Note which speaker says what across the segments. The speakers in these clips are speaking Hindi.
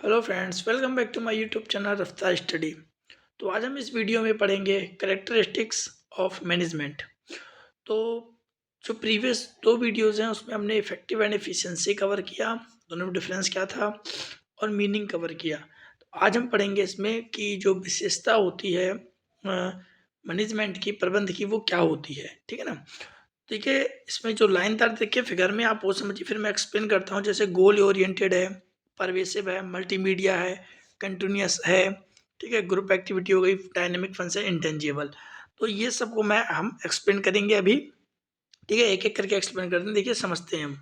Speaker 1: Hello friends, welcome back to my YouTube channel Raftaar study. तो आज हम इस वीडियो में पढ़ेंगे कैरेक्टरिस्टिक्स ऑफ मैनेजमेंट। तो जो प्रीवियस दो वीडियोस हैं उसमें हमने इफेक्टिव एंड एफिशिएंसी कवर किया, दोनों में डिफरेंस क्या था, और मीनिंग कवर किया। तो आज हम पढ़ेंगे इसमें कि जो विशेषता होती है मैनेजमेंट की, प्रबंध की, वो क्या होती है। ठीक है ना। ठीक है, इसमें जो लाइन तार देखिए फिगर में, आप वो समझिए, फिर मैं एक्सप्लेन करता हूँ। जैसे गोल ओरिएंटेड है, परवेसिव है, मल्टीमीडिया है, कंटिन्यूअस है, ठीक है, ग्रुप एक्टिविटी हो गई, डायनेमिक फंक्शन, इंटेंजिबल। तो ये सबको हम एक्सप्लेन करेंगे अभी। ठीक है, एक एक करके एक्सप्लेन करते हैं, देखिए समझते हैं हम।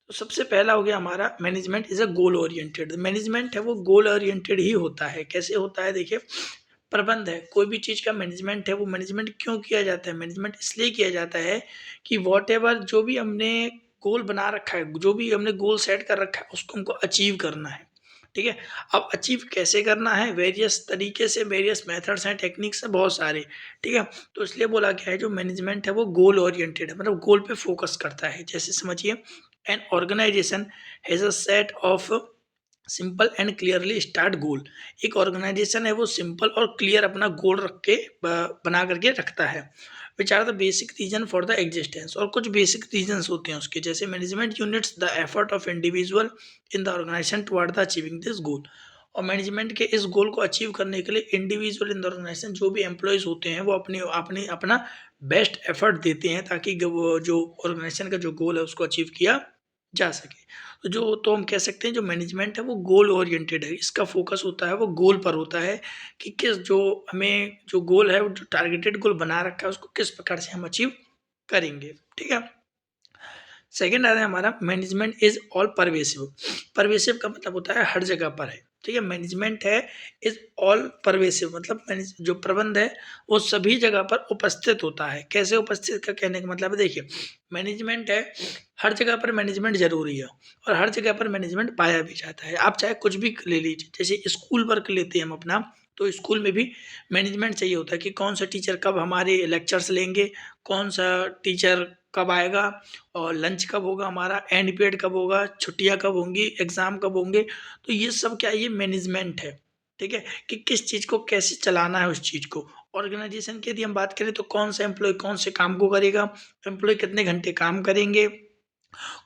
Speaker 1: तो सबसे पहला हो गया हमारा, management is a goal oriented. Management है वो गोल ओरिएंटेड ही होता है। कैसे होता है देखिए, प्रबंध है, कोई भी चीज़ का मैनेजमेंट है, वो मैनेजमेंट क्यों किया जाता है? मैनेजमेंट इसलिए किया जाता है कि वॉटेवर जो भी हमने गोल बना रखा है, जो भी हमने गोल सेट कर रखा है, उसको हमको अचीव करना है। ठीक है, अब अचीव कैसे करना है? वेरियस तरीके से, वेरियस मेथड्स हैं, टेक्निक्स हैं, बहुत सारे। ठीक है, तो इसलिए बोला गया है जो मैनेजमेंट है वो गोल ओरिएंटेड है, मतलब गोल पे फोकस करता है। जैसे समझिए, an organization has a set of simple and clearly start goal. एक ऑर्गेनाइजेशन है वो सिंपल और क्लियर अपना गोल रख के बना करके रखता है। Which are the basic reason for the existence, और कुछ बेसिक रीजंस होते हैं उसके। जैसे management units the effort of individual in the organization toward the achieving this goal. और मैनेजमेंट के इस गोल को अचीव करने के लिए इंडिविजुअल इन द ऑर्गेनाइजेशन, जो भी एम्प्लॉयज होते हैं, वो अपनी अपनी अपना बेस्ट एफर्ट देते हैं ताकि जो ऑर्गेनाइजेशन का जो गोल है उसको अचीव किया जा सके। तो हम कह सकते हैं जो मैनेजमेंट है वो गोल ओरिएंटेड है। इसका फोकस होता है वो गोल पर होता है कि किस जो हमें जो गोल है, जो टारगेटेड गोल बना रखा है, उसको किस प्रकार से हम अचीव करेंगे। ठीक है, सेकेंड आता है हमारा, management is all pervasive. Pervasive का मतलब होता है हर जगह पर है। ठीक है, मैनेजमेंट है इज ऑल परवेसिव, मतलब जो प्रबंध है वो सभी जगह पर उपस्थित होता है। कैसे उपस्थित का कहने का मतलब है, देखिए मैनेजमेंट है, हर जगह पर मैनेजमेंट जरूरी है, और हर जगह पर मैनेजमेंट पाया भी जाता है। आप चाहे कुछ भी ले लीजिए, जैसे स्कूल वर्क लेते हैं हम अपना, तो स्कूल में भी मैनेजमेंट चाहिए होता है कि कौन सा टीचर कब हमारे लेक्चर्स लेंगे, कौन सा टीचर कब आएगा, और लंच कब होगा हमारा, एंड पीरियड कब होगा, छुट्टियां कब होंगी, एग्जाम कब होंगे। तो ये सब क्या है, ये मैनेजमेंट है। ठीक है, कि किस चीज़ को कैसे चलाना है, उस चीज़ को। ऑर्गेनाइजेशन की यदि हम बात करें तो कौन सा एम्प्लॉय कौन से काम को करेगा, एम्प्लॉय कितने घंटे काम करेंगे,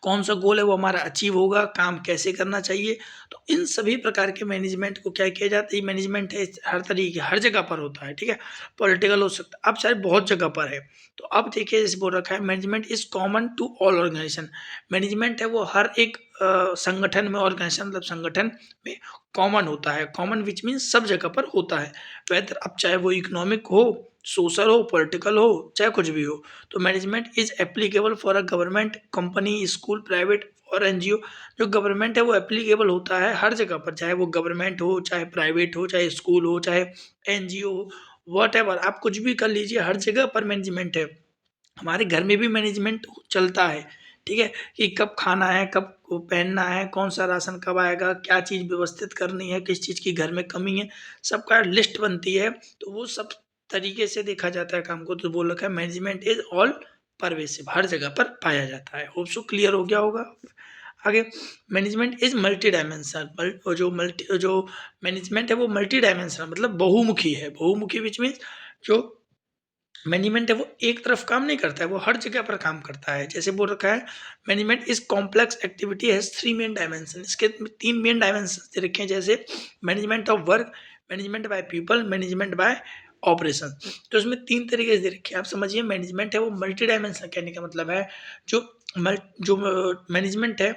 Speaker 1: कौन सा गोल है वो हमारा अचीव होगा, काम कैसे करना चाहिए। तो इन सभी प्रकार के मैनेजमेंट को क्या किया जाता है, मैनेजमेंट है हर तरीके, हर जगह पर होता है। ठीक है, पॉलिटिकल हो सकता है, अब शायद बहुत जगह पर है। तो अब देखिए जैसे बोल रखा है, management is common to all organization. Management है वो हर एक संगठन में, ऑर्गेनाइजेशन मतलब संगठन में कॉमन होता है। कॉमन विच मीन सब जगह पर होता है, वेदर अब चाहे वो इकोनॉमिक हो, सोशल हो, पॉलिटिकल हो, चाहे कुछ भी हो। तो management is applicable for a government, company, school, private और एनजीओ। जो गवर्नमेंट है वो एप्लीकेबल होता है हर जगह पर, चाहे वो गवर्नमेंट हो, चाहे प्राइवेट हो, चाहे स्कूल हो, चाहे एनजीओ हो, वॉट आप कुछ भी कर लीजिए, हर जगह पर मैनेजमेंट है। हमारे घर में भी मैनेजमेंट चलता है। ठीक है, कि कब खाना है, कब पहनना है, कौन सा राशन कब आएगा, क्या चीज़ व्यवस्थित करनी है, किस चीज़ की घर में कमी है, सबका लिस्ट बनती है। तो वो सब तरीके से देखा जाता है काम को। तो बोल रखा है मैनेजमेंट इज ऑल परवेसिव, हर जगह पर पाया जाता है। होप सो क्लियर हो गया होगा। आगे, मैनेजमेंट इज मल्टी डायमेंशनल। जो मैनेजमेंट है वो मल्टी डायमेंशनल मतलब बहुमुखी है। बहुमुखी विच मीन्स जो मैनेजमेंट है वो एक तरफ काम नहीं करता है, वो हर जगह पर काम करता है। जैसे बोल रखा है, management is complex activity has 3 main dimension. इसके 3 मेन डायमेंशन दे रखे हैं, जैसे management of work, management by people, management by operation. तो इसमें 3 तरीके से दे रखे हैं। आप समझिए मैनेजमेंट है वो मल्टी डायमेंशनल, कहने का मतलब है जो मैनेजमेंट है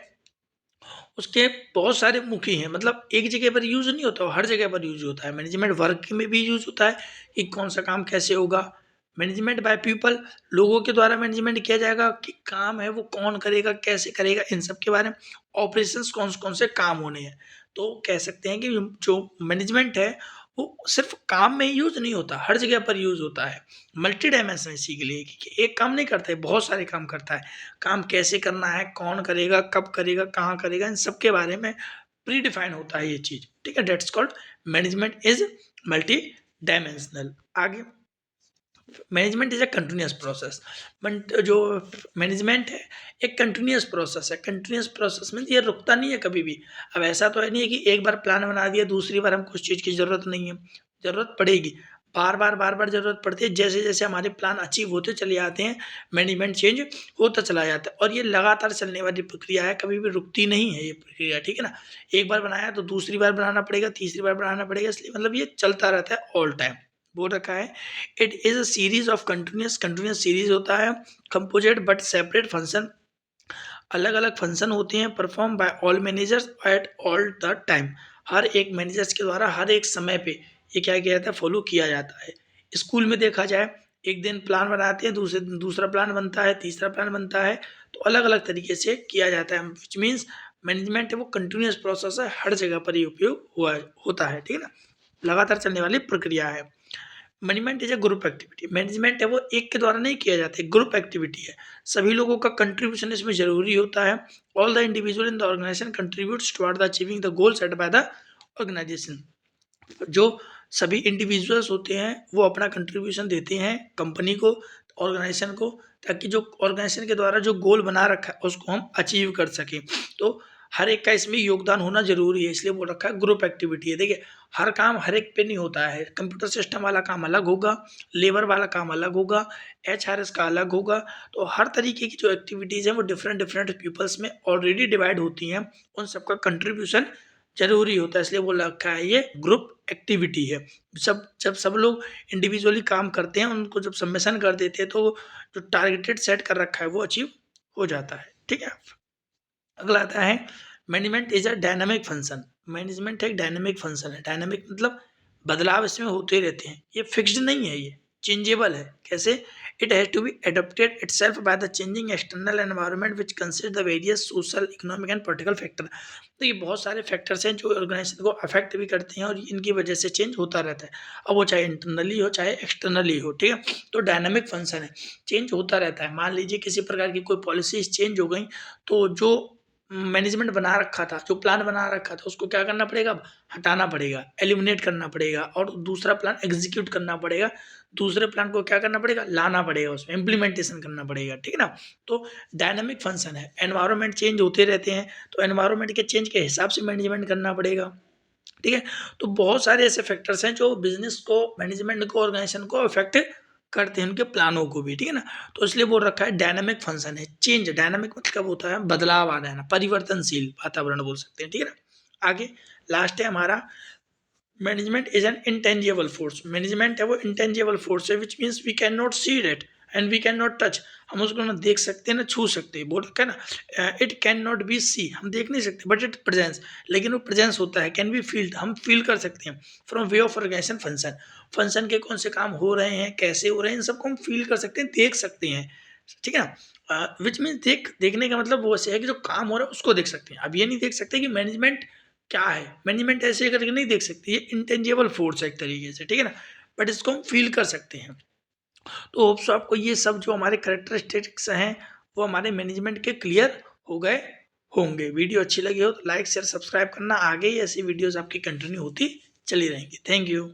Speaker 1: उसके बहुत सारे मुखी हैं, मतलब एक जगह पर यूज नहीं होता, हर जगह पर यूज होता है। मैनेजमेंट वर्क में भी यूज होता है कि कौन सा काम कैसे होगा। मैनेजमेंट बाय पीपल, लोगों के द्वारा मैनेजमेंट किया जाएगा कि काम है वो कौन करेगा, कैसे करेगा, इन सब के बारे में। ऑपरेशंस कौन कौन से काम होने हैं। तो कह सकते हैं कि जो मैनेजमेंट है वो सिर्फ काम में यूज नहीं होता, हर जगह पर यूज होता है। मल्टी डायमेंशन इसी के लिए कि एक काम नहीं करता है, बहुत सारे काम करता है। काम कैसे करना है, कौन करेगा, कब करेगा, कहाँ करेगा, इन सब के बारे में प्री डिफाइन होता है ये चीज। ठीक है, that's called management is multi dimensional. आगे management is a continuous process, but जो मैनेजमेंट है एक कंटिन्यूअस प्रोसेस है। कंटिन्यूअस प्रोसेस में ये रुकता नहीं है कभी भी। अब ऐसा तो है नहीं है कि एक बार प्लान बना दिया, दूसरी बार हमको उस चीज़ की ज़रूरत नहीं है, ज़रूरत पड़ेगी, बार बार ज़रूरत पड़ती है। जैसे जैसे हमारे प्लान अचीव होते चले जाते हैं, मैनेजमेंट चेंज होता चला जाता है, और ये लगातार चलने वाली प्रक्रिया है, कभी भी रुकती नहीं है ये प्रक्रिया, ठीक है ना। एक बार बनाया तो दूसरी बार बनाना पड़ेगा, तीसरी बार बनाना पड़ेगा, इसलिए मतलब ये चलता रहता है ऑल टाइम। बोल रखा है it is a series of continuous series होता है, कंपोजिट बट सेपरेट फंक्शन, अलग अलग फंक्शन होते हैं, perform by all managers at all the time, हर एक मैनेजर्स के द्वारा हर एक समय पे ये क्या किया जाता है, फॉलो किया जाता है। स्कूल में देखा जाए, एक दिन प्लान बनाते हैं, दूसरे दिन दूसरा प्लान बनता है, तीसरा प्लान बनता है, तो अलग अलग तरीके से किया जाता है, विच मीन्स मैनेजमेंट है वो कंटिन्यूअस प्रोसेस है, हर जगह पर ये उपयोग हुआ होता है, ठीक है ना, लगातार चलने वाली प्रक्रिया है। Management is a group activity, management है वो एक के द्वारा नहीं किया जाता है, ग्रुप एक्टिविटी है, सभी लोगों का कंट्रीब्यूशन इसमें जरूरी होता है। All the individual in the organization contributes toward the achieving the goal set by the organization, जो सभी इंडिविजुअल्स होते हैं वो अपना कंट्रीब्यूशन देते हैं कंपनी को, ऑर्गेनाइजेशन को, ताकि जो ऑर्गेनाइजेशन के द्वारा जो गोल बना रखा है उसको हम अचीव कर सकें। तो हर एक का इसमें योगदान होना जरूरी है, इसलिए वो रखा है ग्रुप एक्टिविटी है। देखिए हर काम हर एक पे नहीं होता है, कंप्यूटर सिस्टम वाला काम अलग होगा, लेबर वाला काम अलग होगा, HRS का अलग होगा, तो हर तरीके की जो एक्टिविटीज़ हैं वो डिफरेंट डिफरेंट पीपल्स में ऑलरेडी डिवाइड होती हैं, उन सबका कंट्रीब्यूशन जरूरी होता है, इसलिए वो रखा है ये ग्रुप एक्टिविटी है। जब सब लोग इंडिविजुअली काम करते हैं, उनको जब सबमिशन कर देते हैं, तो जो टारगेटेड सेट कर रखा है वो अचीव हो जाता है, ठीक है। अगला आता है management is a dynamic function, management एक डायनामिक फंक्शन है। डायनामिक मतलब बदलाव इसमें होते रहते हैं, ये फिक्स्ड नहीं है, ये चेंजेबल है। कैसे? It has to be adapted itself by the changing external environment which consist the various social economic and political factor. तो ये बहुत सारे फैक्टर्स हैं जो ऑर्गेनाइजेशन को अफेक्ट भी करते हैं, और इनकी वजह से चेंज होता रहता है, अब वो चाहे इंटरनली हो चाहे एक्सटर्नली हो, ठीक है। तो डायनामिक फंक्शन है, चेंज होता रहता है। मान लीजिए किसी प्रकार की कोई पॉलिसीज चेंज हो गई, तो जो मैनेजमेंट बना रखा था, जो प्लान बना रखा था, उसको क्या करना पड़ेगा, अब हटाना पड़ेगा, एलिमिनेट करना पड़ेगा, और दूसरा प्लान एग्जीक्यूट करना पड़ेगा, दूसरे प्लान को क्या करना पड़ेगा, लाना पड़ेगा, उसमें इम्प्लीमेंटेशन करना पड़ेगा, ठीक है ना। तो डायनामिक फंक्शन है, एनवायरनमेंट चेंज होते रहते हैं, तो एनवायरनमेंट के चेंज के हिसाब से मैनेजमेंट करना पड़ेगा, ठीक है। तो बहुत सारे ऐसे फैक्टर्स हैं जो बिजनेस को, मैनेजमेंट को, ऑर्गेनाइजेशन को अफेक्ट करते हैं, उनके प्लानों को भी, ठीक है ना। तो इसलिए बोल रखा है डायनामिक फंक्शन है, चेंज। डायनामिक मतलब होता है बदलाव आ जाना, परिवर्तनशील वातावरण बोल सकते हैं, ठीक है ना। आगे लास्ट है हमारा management is an intangible force, management है वो इंटेंजिबल फोर्स है, which means we can not see it and we can not touch, हम उसको ना देख सकते हैं ना छू सकते हैं, बोल रखा है ना। It can not be see, हम देख नहीं सकते, बट इट प्रेजेंस, लेकिन वो प्रेजेंस होता है। कैन बी फील्ड, हम फील कर सकते हैं। From way of organization function, function के कौन से काम हो रहे हैं, कैसे हो रहे हैं, इन सबको हम फील कर सकते हैं, देख सकते हैं, ठीक है ना। विच मीन्स देखने का मतलब वो ऐसे है कि जो काम हो रहा है उसको देख सकते हैं। अब ये नहीं देख सकते कि मैनेजमेंट क्या है, मैनेजमेंट ऐसे करके नहीं देख सकते, ये इंटेंजिबल फोर्स है एक तरीके से, ठीक है ना, बट इसको हम फील कर सकते हैं। तो होप्स आपको ये सब जो हमारे कैरेक्टरिस्टिक्स हैं वो हमारे मैनेजमेंट के क्लियर हो गए होंगे। वीडियो अच्छी लगी हो तो लाइक शेयर सब्सक्राइब करना, आगे ही ऐसी वीडियोस आपकी कंटिन्यू होती चली रहेंगी। Thank you.